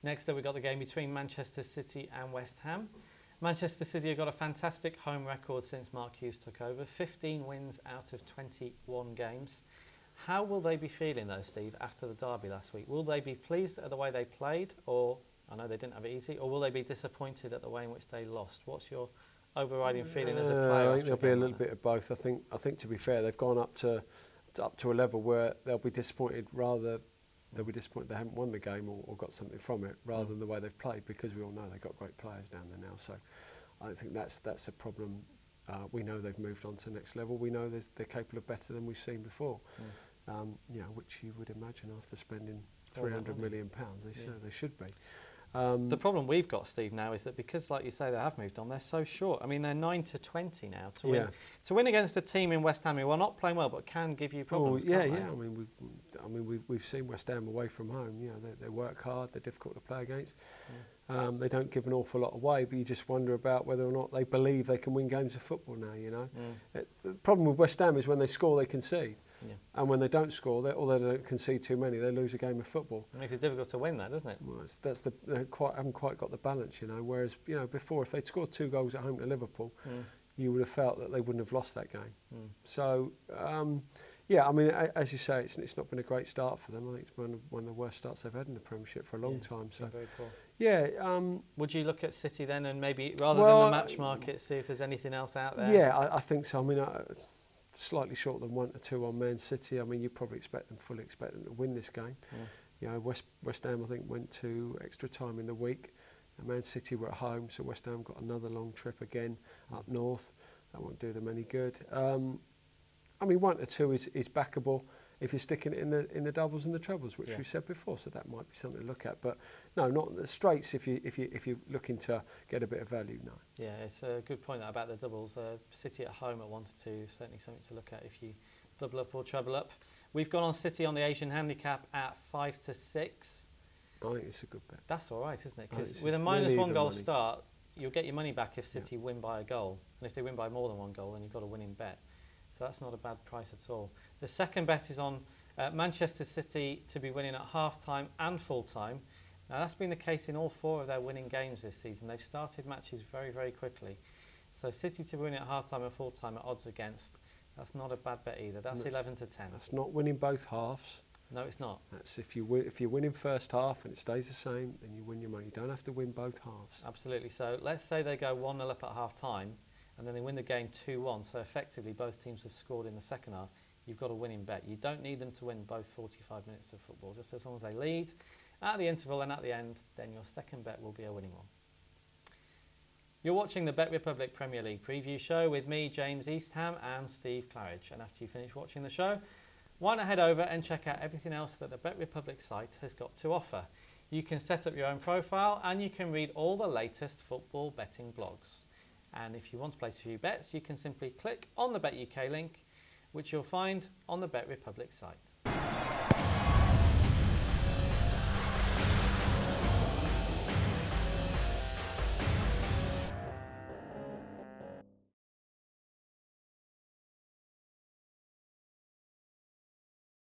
Next up, we've got the game between Manchester City and West Ham. Manchester City have got a fantastic home record since Mark Hughes took over. 15 wins out of 21 games. How will they be feeling though, Steve, after the derby last week? Will they be pleased at the way they played, or, I know they didn't have it easy, or will they be disappointed at the way in which they lost? What's your overriding feeling as a player? I think there'll be a little bit of both. I think to be fair, they've gone up to a level where they'll be disappointed they'll be disappointed they haven't won the game or got something from it, rather than the way they've played, because we all know they've got great players down there now. So I don't think that's a problem. We know they've moved on to the next level. We know they're capable of better than we've seen before. Which you would imagine after spending £300 million, they should be. The problem we've got, Steve, now is that because, like you say, they have moved on, they're so short. I mean, they're 9-20 now to win. To win against a team in West Ham who are not playing well but can give you problems. We've seen West Ham away from home. They work hard. They're difficult to play against. They don't give an awful lot away, but you just wonder about whether or not they believe they can win games of football now. The problem with West Ham is when they score, they concede. And when they don't score, although they don't concede too many, they lose a game of football. It makes it difficult to win that, doesn't it? Well, haven't quite got the balance, Whereas, before, if they'd scored 2 goals at home to Liverpool, you would have felt that they wouldn't have lost that game. So, as you say, it's not been a great start for them. I think it's one of the worst starts they've had in the Premiership for a long time. So, very poor. Would you look at City then, and maybe rather than the match market, see if there's anything else out there? Yeah, I think so. Slightly short than 1-2 on Man City. You probably fully expect them to win this game. West Ham, I think, went to extra time in the week. And Man City were at home, so West Ham got another long trip again up north. That won't do them any good. 1-2 is backable if you're sticking it in the doubles and the trebles, which we said before. So that might be something to look at. But no, not the straights if you're looking to get a bit of value. No. Yeah, it's a good point about the doubles. City at home at 1-2, certainly something to look at if you double up or treble up. We've gone on City on the Asian handicap at 5-6. I think it's a good bet. That's all right, isn't it? Because with a -1 goal start, you'll get your money back if City win by a goal. And if they win by more than 1 goal, then you've got a winning bet. So that's not a bad price at all. The second bet is on Manchester City to be winning at half-time and full-time. Now, that's been the case in all 4 of their winning games this season. They've started matches very, very quickly. So City to be winning at half-time and full-time at odds against, that's not a bad bet either. That's 11-10. That's not winning both halves. No, it's not. That's if you win in first half and it stays the same, then you win your money. You don't have to win both halves. Absolutely. So let's say they go 1-0 up at half-time, and then they win the game 2-1, so effectively both teams have scored in the second half. You've got a winning bet. You don't need them to win both 45 minutes of football. Just as long as they lead at the interval and at the end, then your second bet will be a winning one. You're watching the Bet Republic Premier League preview show with me, James Eastham, and Steve Claridge. And after you finish watching the show, why not head over and check out everything else that the Bet Republic site has got to offer. You can set up your own profile and you can read all the latest football betting blogs. And if you want to place a few bets, you can simply click on the Bet UK link, which you'll find on the Bet Republic site.